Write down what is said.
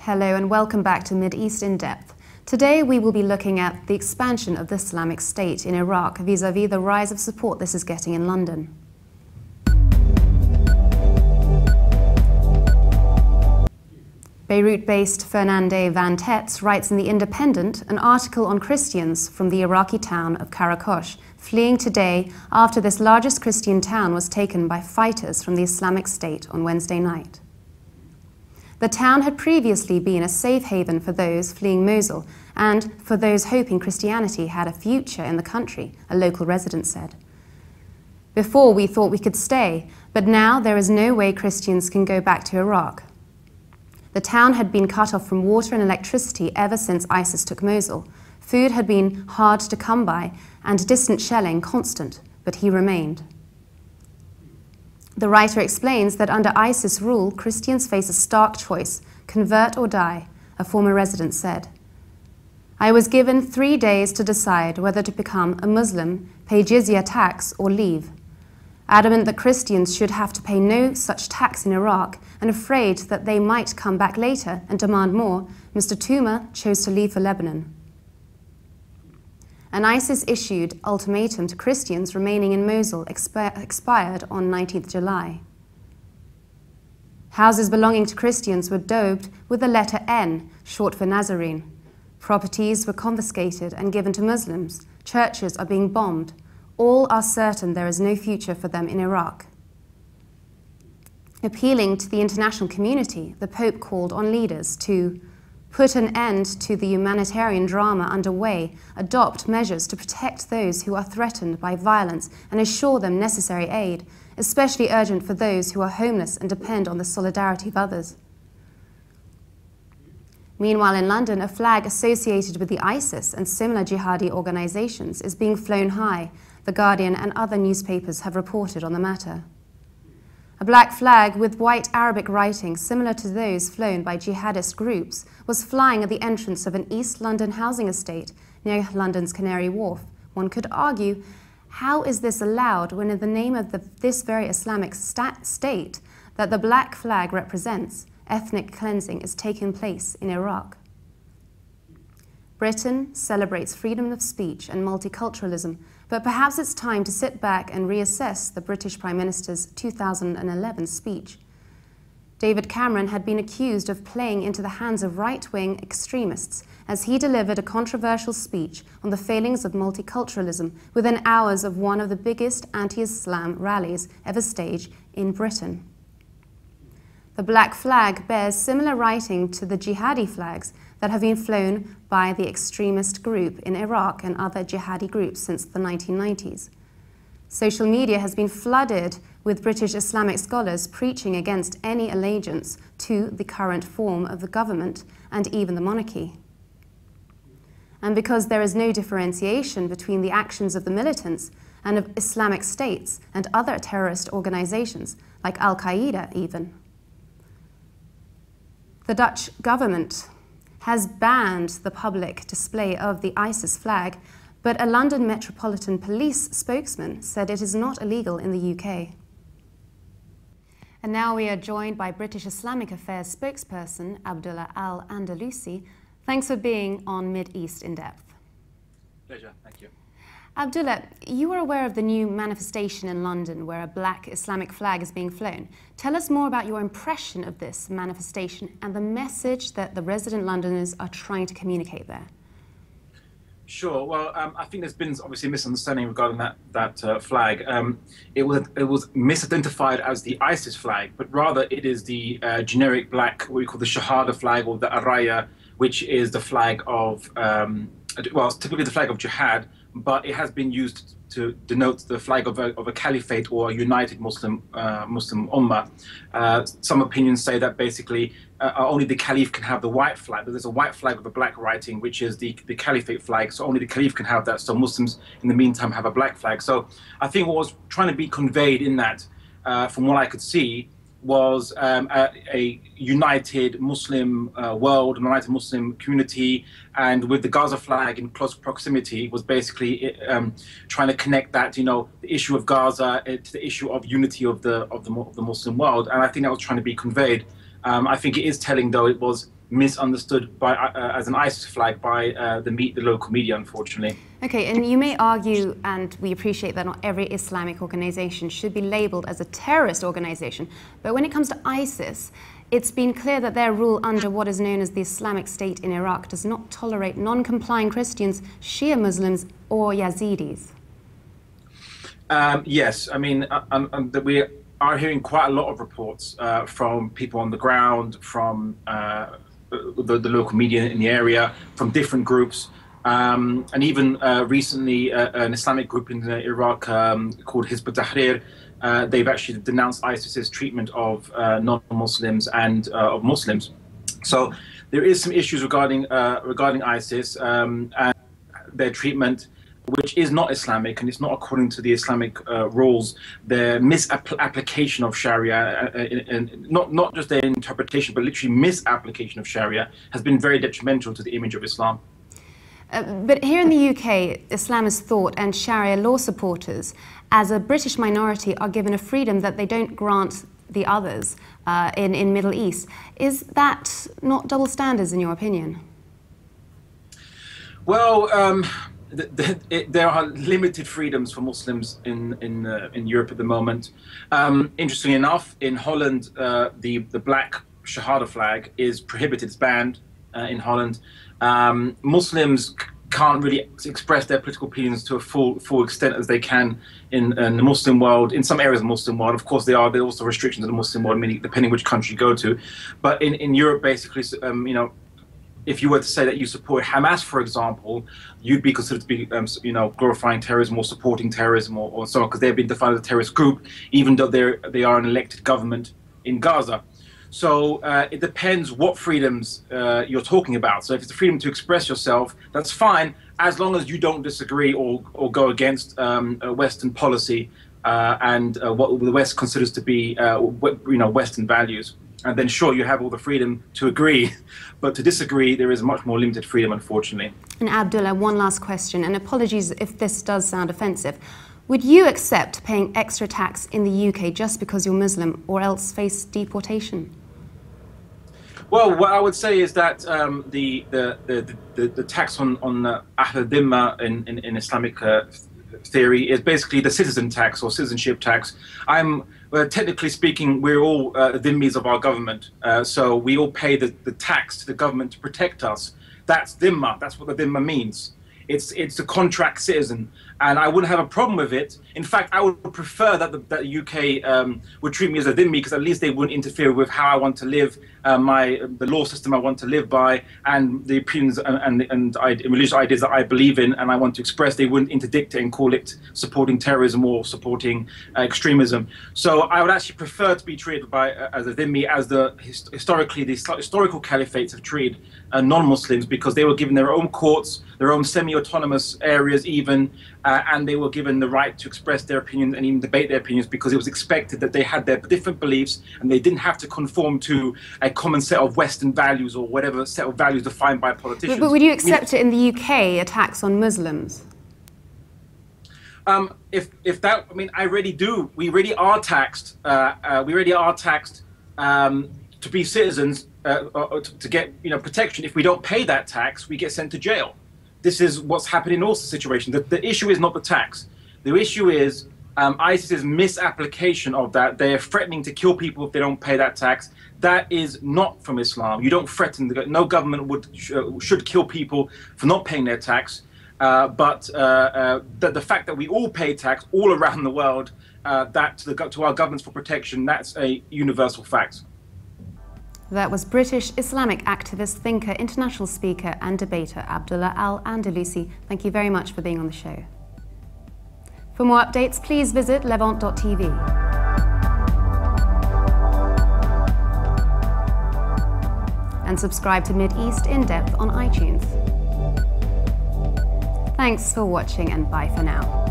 Hello and welcome back to Mid-East in Depth. Today we will be looking at the expansion of the Islamic State in Iraq vis-à-vis the rise of support this is getting in London. Beirut-based Fernande Van Tetz writes in The Independent an article on Christians from the Iraqi town of Karakosh, fleeing today after this largest Christian town was taken by fighters from the Islamic State on Wednesday night. The town had previously been a safe haven for those fleeing Mosul and for those hoping Christianity had a future in the country, a local resident said. Before we thought we could stay, but now there is no way Christians can go back to Iraq. The town had been cut off from water and electricity ever since ISIS took Mosul. Food had been hard to come by and distant shelling constant, but he remained. The writer explains that under ISIS rule, Christians face a stark choice, convert or die, a former resident said. I was given 3 days to decide whether to become a Muslim, pay jizya tax or leave. Adamant that Christians should have to pay no such tax in Iraq and afraid that they might come back later and demand more, Mr. Tuma chose to leave for Lebanon. An ISIS-issued ultimatum to Christians remaining in Mosul expired on 19th July. Houses belonging to Christians were daubed with the letter N, short for Nazarene. Properties were confiscated and given to Muslims. Churches are being bombed. All are certain there is no future for them in Iraq. Appealing to the international community, the Pope called on leaders to put an end to the humanitarian drama underway, adopt measures to protect those who are threatened by violence and assure them necessary aid, especially urgent for those who are homeless and depend on the solidarity of others. Meanwhile, in London, a flag associated with the ISIS and similar jihadi organizations is being flown high. The Guardian and other newspapers have reported on the matter. A black flag with white Arabic writing similar to those flown by jihadist groups was flying at the entrance of an East London housing estate near London's Canary Wharf. One could argue, how is this allowed when in the name of this very Islamic state that the black flag represents, ethnic cleansing is taking place in Iraq? Britain celebrates freedom of speech and multiculturalism, but perhaps it's time to sit back and reassess the British Prime Minister's 2011 speech. David Cameron had been accused of playing into the hands of right-wing extremists as he delivered a controversial speech on the failings of multiculturalism within hours of one of the biggest anti-Islam rallies ever staged in Britain. The black flag bears similar writing to the jihadi flags that have been flown by the extremist group in Iraq and other jihadi groups since the 1990s. Social media has been flooded with British Islamic scholars preaching against any allegiance to the current form of the government and even the monarchy. And because there is no differentiation between the actions of the militants and of Islamic states and other terrorist organizations, like Al-Qaeda even. The Dutch government has banned the public display of the ISIS flag, but a London Metropolitan Police spokesman said it is not illegal in the UK. And now we are joined by British Islamic Affairs spokesperson Abdullah Al Andalusi. Thanks for being on Mid-East in Depth. Pleasure, thank you. Abdullah, you are aware of the new manifestation in London where a black Islamic flag is being flown. Tell us more about your impression of this manifestation and the message that the resident Londoners are trying to communicate there. Sure. Well, I think there's been obviously a misunderstanding regarding that flag. It was misidentified as the ISIS flag, but rather it is the generic black, what we call the Shahada flag or the Araya, which is the flag of, well, it's typically the flag of jihad, but it has been used to denote the flag of a caliphate or a united Muslim ummah. Some opinions say that basically only the caliph can have the white flag, but there's a white flag with a black writing, which is the caliphate flag, so only the caliph can have that, so Muslims in the meantime have a black flag. So I think what was trying to be conveyed in that, from what I could see, was a united Muslim world, a united Muslim community, and with the Gaza flag in close proximity was basically trying to connect that, you know, the issue of Gaza to the issue of unity of the Muslim world, and I think that was trying to be conveyed. I think it is telling, though, it was misunderstood by as an ISIS flag by the local media, unfortunately. Okay, and you may argue, and we appreciate that not every Islamic organization should be labeled as a terrorist organization, but when it comes to ISIS, it's been clear that their rule under what is known as the Islamic State in Iraq does not tolerate non-complying Christians, Shia Muslims, or Yazidis. Yes, I mean, we are hearing quite a lot of reports from people on the ground, from the local media in the area, from different groups, and even recently an Islamic group in Iraq called Hizb ut-Tahrir. They've actually denounced ISIS's treatment of non-Muslims and of Muslims. So there is some issues regarding ISIS and their treatment, which is not Islamic, and it's not according to the Islamic rules. Their misapplication of Sharia, and not just their interpretation, but literally misapplication of Sharia, has been very detrimental to the image of Islam. But here in the UK, Islamist thought and Sharia law supporters, as a British minority, are given a freedom that they don't grant the others in Middle East. Is that not double standards, in your opinion? Well, there are limited freedoms for Muslims in Europe at the moment. Interestingly enough, in Holland, the black Shahada flag is prohibited, it's banned in Holland. Muslims can't really express their political opinions to a full extent as they can in the Muslim world. In some areas of the Muslim world, of course, there are also restrictions in the Muslim world, meaning depending which country you go to. But in Europe, basically, you know, if you were to say that you support Hamas, for example, you'd be considered to be, you know, glorifying terrorism or supporting terrorism or so on, because they've been defined as a terrorist group, even though they are an elected government in Gaza. So it depends what freedoms you're talking about. So if it's the freedom to express yourself, that's fine, as long as you don't disagree or go against Western policy and what the West considers to be, you know, Western values. And then sure, you have all the freedom to agree, but to disagree, there is much more limited freedom, unfortunately. And Abdullah, one last question, and apologies if this does sound offensive. Would you accept paying extra tax in the UK just because you're Muslim, or else face deportation? Well, what I would say is that the tax on Ahl al-Dhimma in Islamic theory is basically the citizen tax or citizenship tax. Technically speaking, we're all dhimmis of our government, so we all pay the tax to the government to protect us. That's dhimma. That's what the dhimma means. It's a contract citizen, and I wouldn't have a problem with it. In fact, I would prefer that the UK would treat me as a dhimmi, because at least they wouldn't interfere with how I want to live, the law system I want to live by, and the opinions and religious ideas that I believe in and I want to express. They wouldn't interdict it and call it supporting terrorism or supporting extremism. So I would actually prefer to be treated as a dhimmi, as historically the historical caliphates have treated non-Muslims, because they were given their own courts, their own semi-autonomous areas even, and they were given the right to express their opinions and even debate their opinions, because it was expected that they had their different beliefs and they didn't have to conform to a common set of Western values or whatever set of values defined by politicians. But would you accept it in the UK, a tax on Muslims? If that, I mean, I really do. We really are taxed. To be citizens, to get, you know, protection. If we don't pay that tax, we get sent to jail. This is what's happening in all situations. The issue is not the tax. The issue is ISIS's misapplication of that. They are threatening to kill people if they don't pay that tax. That is not from Islam. You don't threaten. No government should kill people for not paying their tax. But the fact that we all pay tax all around the world, to our governments for protection, that's a universal fact. That was British Islamic activist, thinker, international speaker and debater Abdullah Al Andalusi. Thank you very much for being on the show. For more updates, please visit Levant TV. And subscribe to Mid-East In Depth on iTunes. Thanks for watching, and bye for now.